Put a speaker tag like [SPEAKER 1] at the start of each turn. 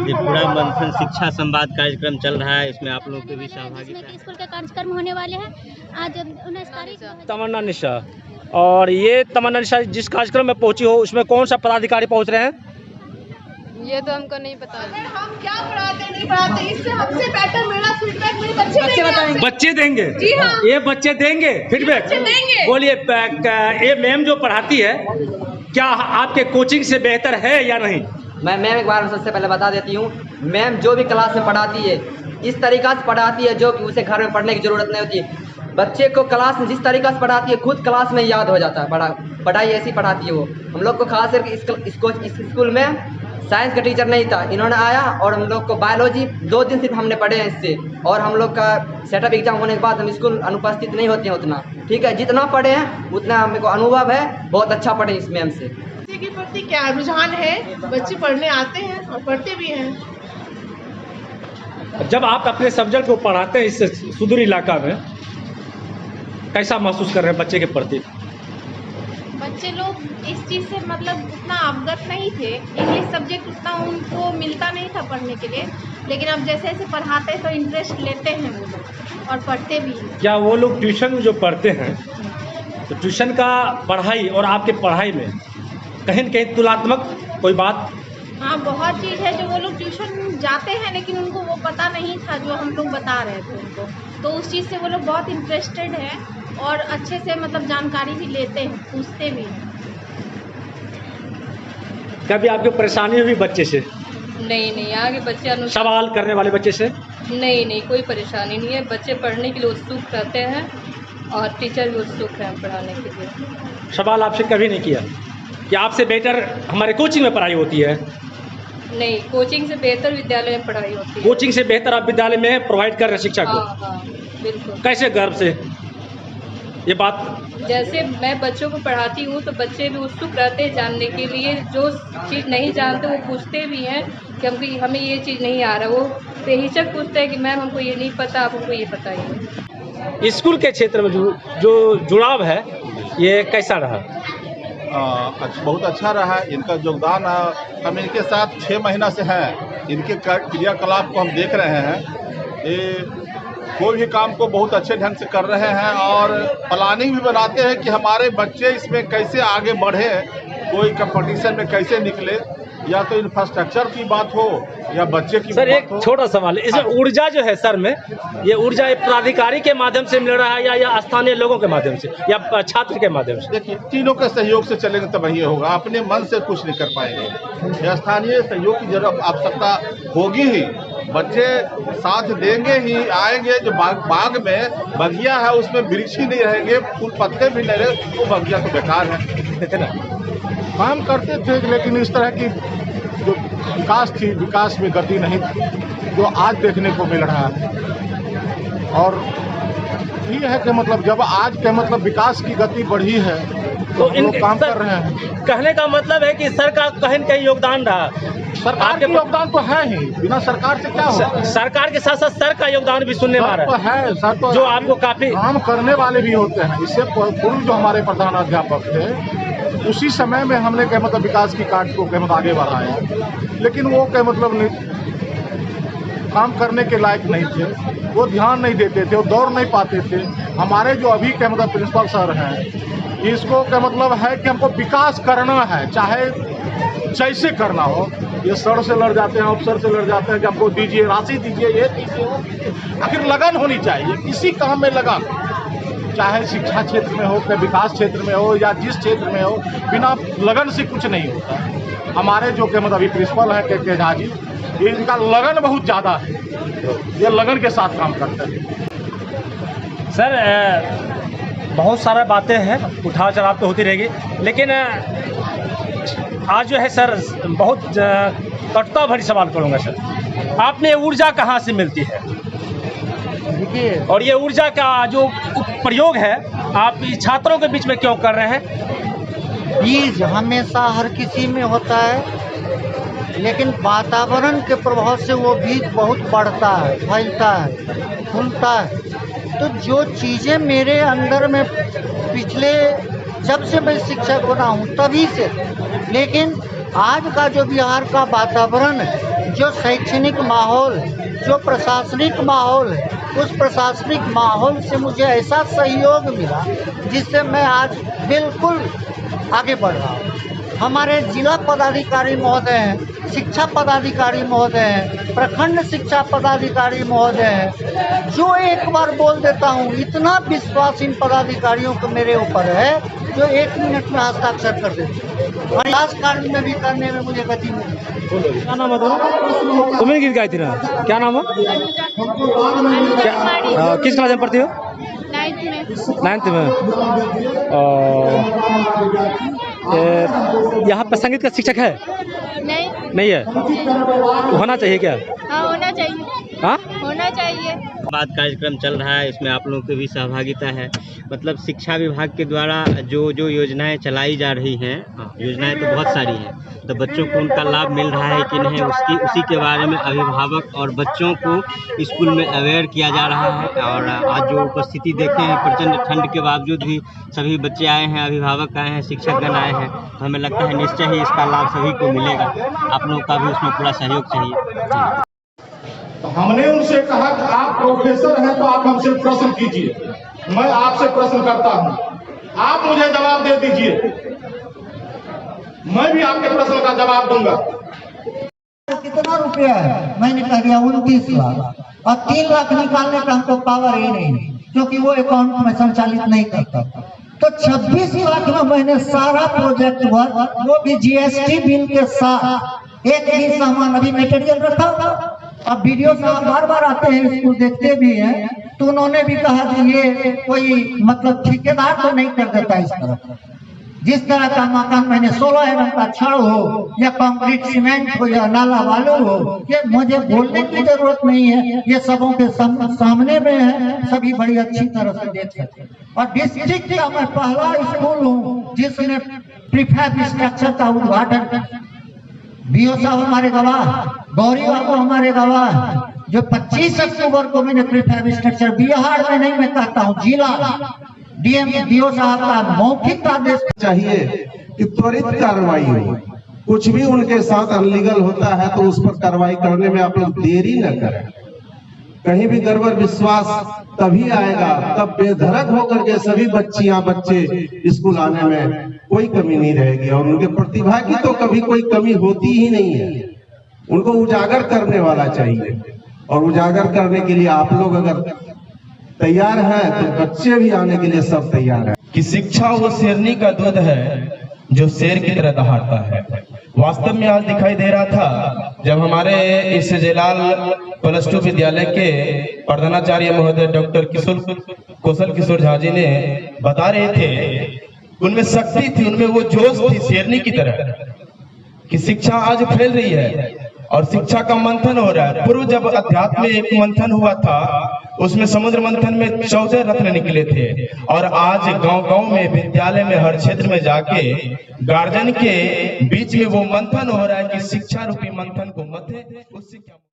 [SPEAKER 1] त्रिपुरा मंथन शिक्षा संवाद कार्यक्रम चल रहा है, इसमें आप लोगों के भी सहभागिता है।
[SPEAKER 2] स्कूल के कार्यक्रम होने वाले हैं आज 19 तारीख।
[SPEAKER 3] तमन्ना निशा, और ये तमन्ना निशा जिस कार्यक्रम में पहुंची हो उसमें कौन सा पदाधिकारी पहुंच रहे हैं?
[SPEAKER 4] ये तो हमको नहीं पता।
[SPEAKER 5] हम क्या पढ़ाते नहीं पढ़ाते, इससे हमसे बेटर मेरा फीडबैक मेरे बच्चे बताएंगे।
[SPEAKER 3] बच्चे देंगे?
[SPEAKER 5] जी हाँ,
[SPEAKER 3] ये बच्चे देंगे फीडबैक?
[SPEAKER 5] देंगे।
[SPEAKER 3] बोलिए, ये मैम जो पढ़ाती है क्या आपके कोचिंग से बेहतर है या नहीं?
[SPEAKER 6] मैम एक बार सबसे पहले बता देती हूँ, मैम जो भी क्लास में पढ़ाती है इस तरीक़ा से पढ़ाती है जो कि उसे घर में पढ़ने की ज़रूरत नहीं होती। बच्चे को क्लास में जिस तरीक़ा से पढ़ाती है खुद क्लास में याद हो जाता है। पढ़ाई ऐसी पढ़ाती है वो। हम लोग को खास करके इस स्कूल में साइंस का टीचर नहीं था, इन्होंने आया और हम लोग को बायोलॉजी 2 दिन सिर्फ हमने पढ़े हैं इससे। और हम लोग का सेटअप एग्जाम होने के बाद हम स्कूल अनुपस्थित नहीं होते हैं उतना, ठीक है। जितना पढ़े हैं उतना हमें को अनुभव है, बहुत अच्छा पढ़े इस मैम से।
[SPEAKER 5] बच्चे के प्रति क्या रुझान है, बच्चे पढ़ने आते हैं और पढ़ते भी हैं।
[SPEAKER 3] जब आप अपने सब्जेक्ट को पढ़ाते हैं इस सुदूर इलाका में, कैसा महसूस कर रहे हैं बच्चे के प्रति?
[SPEAKER 4] बच्चे लोग इस चीज़ से मतलब उतना अवगत नहीं थे, इंग्लिश सब्जेक्ट उतना उनको मिलता नहीं था पढ़ने के लिए, लेकिन अब जैसे जैसे पढ़ाते हैं तो इंटरेस्ट लेते हैं वो लोग और पढ़ते भी हैं।
[SPEAKER 3] क्या वो लोग ट्यूशन में जो पढ़ते हैं तो ट्यूशन का पढ़ाई और आपके पढ़ाई में कहीं न कहीं तुलनात्मक कोई बात?
[SPEAKER 4] हाँ, बहुत चीज़ है जो वो लोग ट्यूशन जाते हैं लेकिन उनको वो पता नहीं था जो हम लोग बता रहे थे उनको, तो उस चीज़ से वो लोग बहुत इंटरेस्टेड हैं और अच्छे से मतलब जानकारी भी लेते हैं, पूछते भी हैं।
[SPEAKER 3] कभी आपको परेशानी हुई बच्चे से?
[SPEAKER 7] नहीं, यहाँ के बच्चे
[SPEAKER 3] सवाल करने वाले बच्चे से?
[SPEAKER 7] नहीं, कोई परेशानी नहीं है। बच्चे पढ़ने के लिए उत्सुक रहते हैं और टीचर भी उत्सुक हैं पढ़ाने के लिए।
[SPEAKER 3] सवाल आपसे कभी नहीं किया कि आपसे बेटर हमारे कोचिंग में पढ़ाई होती है?
[SPEAKER 7] नहीं, कोचिंग से बेहतर विद्यालय में पढ़ाई होती है।
[SPEAKER 3] कोचिंग से बेहतर आप विद्यालय में प्रोवाइड कर रहे हैं शिक्षा को?
[SPEAKER 7] हाँ, बिल्कुल।
[SPEAKER 3] कैसे गर्व से ये बात?
[SPEAKER 7] जैसे मैं बच्चों को पढ़ाती हूँ तो बच्चे भी उत्सुक रहते हैं जानने के लिए, जो चीज़ नहीं जानते वो पूछते भी हैं कि हमें ये चीज़ नहीं आ रहा। वो बेहिचक पूछते हैं कि मैम हमको ये नहीं पता, आप हमको ये बताइए।
[SPEAKER 3] स्कूल के क्षेत्र में जो जुड़ाव है ये कैसा रहा?
[SPEAKER 8] बहुत अच्छा रहा। इनका योगदान हम इनके साथ 6 महीना से हैं। इनके क्रियाकलाप को हम देख रहे हैं। ये कोई भी काम को बहुत अच्छे ढंग से कर रहे हैं और प्लानिंग भी बनाते हैं कि हमारे बच्चे इसमें कैसे आगे बढ़े, कोई कंपटीशन में कैसे निकले, या तो इंफ्रास्ट्रक्चर की बात हो या बच्चे की
[SPEAKER 3] सर
[SPEAKER 8] बात हो।
[SPEAKER 3] एक छोटा सवाल है, इसमें ऊर्जा जो है सर में, ये ऊर्जा प्राधिकारी के माध्यम से मिल रहा है या स्थानीय लोगों के माध्यम से या छात्र के माध्यम से?
[SPEAKER 8] देखिए, तीनों के सहयोग से चलेंगे तब ये होगा। अपने मन से कुछ नहीं कर पाएंगे, या स्थानीय सहयोग की जरूरत आवश्यकता होगी ही। बच्चे साथ देंगे ही, आएंगे। जो बाग में बगिया है उसमें वृक्ष ही नहीं रहेंगे, फूल पत्ते भी नहीं रहे, वो बगिया तो बेकार है। काम करते थे लेकिन इस तरह की जो विकास थी, विकास में गति नहीं थी जो आज देखने को मिल रहा है। और ये है कि मतलब जब आज के मतलब विकास की गति बढ़ी है तो इन लोग काम कर रहे हैं।
[SPEAKER 3] कहने का मतलब है कि सर का कहीं न कहीं योगदान रहा।
[SPEAKER 8] सरकार का योगदान तो है ही, बिना सरकार से क्या होगा।
[SPEAKER 3] सरकार के साथ साथ सर का योगदान भी सुनने में आ रहा
[SPEAKER 8] है। सर तो
[SPEAKER 3] जो आपको काफी
[SPEAKER 8] काम करने वाले भी होते हैं। इससे पूर्व जो हमारे प्रधान अध्यापक थे उसी समय में हमने क्या मतलब विकास की काट को क्या मतलब आगे बढ़ाया, लेकिन वो क्या मतलब काम करने के लायक नहीं थे, वो ध्यान नहीं देते थे, वो दौड़ नहीं पाते थे। हमारे जो अभी क्या मतलब प्रिंसिपल सर हैं, इसको क्या मतलब है कि हमको विकास करना है, चाहे जैसे करना हो। ये सर से लड़ जाते हैं, अफसर से लड़ जाते हैं कि हमको दीजिए, राशि दीजिए, ये दीजिए। आखिर लगन होनी चाहिए किसी काम में, लगन, चाहे शिक्षा क्षेत्र में हो, चाहे विकास क्षेत्र में हो या जिस क्षेत्र में हो, बिना लगन से कुछ नहीं होता। हमारे जो कि मतलब अभी प्रिंसिपल हैं के झा जी, इनका लगन बहुत ज़्यादा है, ये लगन के साथ काम करते हैं।
[SPEAKER 3] सर बहुत सारा बातें हैं, उठाव चढ़ाव तो होती रहेगी, लेकिन आज जो है सर बहुत कटुता भरी सवाल करूँगा सर। आपने ऊर्जा कहाँ से मिलती है? और ये ऊर्जा का जो प्रयोग है आप छात्रों के बीच में क्यों कर रहे हैं?
[SPEAKER 9] बीज हमेशा हर किसी में होता है, लेकिन वातावरण के प्रभाव से वो बीज बहुत बढ़ता है, फैलता है, फूलता है। तो जो चीज़ें मेरे अंदर में पिछले जब से मैं शिक्षक बना हूँ तभी से, लेकिन आज का जो बिहार का वातावरण है जो शैक्षणिक माहौल, जो प्रशासनिक माहौल है, उस प्रशासनिक माहौल से मुझे ऐसा सहयोग मिला जिससे मैं आज बिल्कुल आगे बढ़ रहा हूँ। हमारे जिला पदाधिकारी महोदय हैं, शिक्षा पदाधिकारी महोदय हैं, प्रखंड शिक्षा पदाधिकारी महोदय हैं, जो एक बार बोल देता हूँ, इतना विश्वास इन पदाधिकारियों को मेरे ऊपर है जो 1 मिनट में हस्ताक्षर कर देते हैं और इलाज कार्य में भी करने में मुझे गति मिली।
[SPEAKER 3] क्या नाम है तुम्हारा? तुम्हें गीत गाई थी ना, क्या नाम है? किस क्लास में पढ़ती हो? 9th में। यहाँ पर संगीत का शिक्षक है? नहीं है। होना चाहिए क्या?
[SPEAKER 2] हाँ, होना चाहिए।
[SPEAKER 3] हाँ,
[SPEAKER 2] होना चाहिए।
[SPEAKER 1] संवाद कार्यक्रम चल रहा है, इसमें आप लोगों की भी सहभागिता है। मतलब शिक्षा विभाग के द्वारा जो योजनाएं चलाई जा रही हैं, योजनाएं तो बहुत सारी हैं, तो बच्चों को उनका लाभ मिल रहा है कि नहीं, उसी के बारे में अभिभावक और बच्चों को स्कूल में अवेयर किया जा रहा है। और आज जो उपस्थिति देखे हैं, प्रचंड ठंड के बावजूद भी सभी बच्चे आए हैं, अभिभावक आए हैं, शिक्षकगण आए हैं, तो हमें लगता है निश्चय ही इसका लाभ सभी को मिलेगा। आप लोगों का भी उसमें पूरा सहयोग चाहिए।
[SPEAKER 8] तो हमने उनसे कहा कि आप प्रोफेसर हैं तो आप हमसे प्रश्न कीजिए, मैं आपसे प्रश्न करता हूं, आप मुझे जवाब दे दीजिए, मैं भी आपके प्रश्न का जवाब दूंगा।
[SPEAKER 9] कितना रुपया है? मैंने कह दिया 29 लाख, और 3 लाख निकालने का हमको पावर ही नहीं, क्योंकि वो अकाउंट में संचालित नहीं करता। तो 26 लाख में मैंने सारा प्रोजेक्ट वर्क, वो भी जीएसटी बिल के साथ, एक ही सामान अभी मटेरियल रखा। अब वीडियो साहब बार बार आते हैं, इसको देखते भी हैं, तो उन्होंने भी कहा कि ये कोई मतलब ठेकेदार तो नहीं कर देता इस तरह। जिस तरह का मकान मैंने 16 एमएम का छड़ हो या कंक्रीट सीमेंट हो या नाला बालू हो, ये मुझे बोलने की जरूरत नहीं है, ये सबों के सामने में है, सभी बड़ी अच्छी तरह से देख सकते हैं। और डिस्ट्रिक्ट का मैं पहला स्कूल हूँ जिसने प्रीफैब स्ट्रक्चर का उद्घाटन, बीओ साहब हमारे गवाह, गौरी बाबू हमारे गवाह, जो 25 अक्टूबर को मैंने प्रीफैब स्ट्रक्चर बिहार में नहीं, मैं कहता हूँ जिला डीएम बीओ साहब का मौखिक आदेश
[SPEAKER 10] चाहिए कि त्वरित कार्रवाई हो। कुछ भी उनके साथ अनलीगल होता है तो उस पर कार्रवाई करने में आप लोग देरी न करें। कहीं भी गड़बड़ विश्वास तभी आएगा तब बेधड़क होकर के सभी बच्चे स्कूल आने में कोई कमी नहीं रहेगी। और उनके प्रतिभा की तो कभी कोई कमी होती ही नहीं है, उनको उजागर करने वाला चाहिए। और उजागर करने के लिए आप लोग अगर तैयार हैं तो बच्चे भी आने के लिए सब तैयार हैं।
[SPEAKER 11] कि शिक्षा वो शेरनी का दूध है जो शेर की तरह दहाड़ता है। वास्तव में आज दिखाई दे रहा था जब हमारे इस जयलाल +2 विद्यालय के प्रधानाचार्य महोदय डॉक्टर कौशल किशोर झा जी ने बता रहे थे, उनमें शक्ति थी, उनमें वो जोश थी शेरनी की तरह कि शिक्षा आज फैल रही है और शिक्षा का मंथन हो रहा है। पूर्व जब अध्यात्म में एक मंथन हुआ था, उसमें समुद्र मंथन में 14 रत्न निकले थे, और आज गांव-गांव में, विद्यालय में, हर क्षेत्र में जाके गार्जियन के बीच में वो मंथन हो रहा है कि शिक्षा रूपी मंथन को मत है उस शिक्षा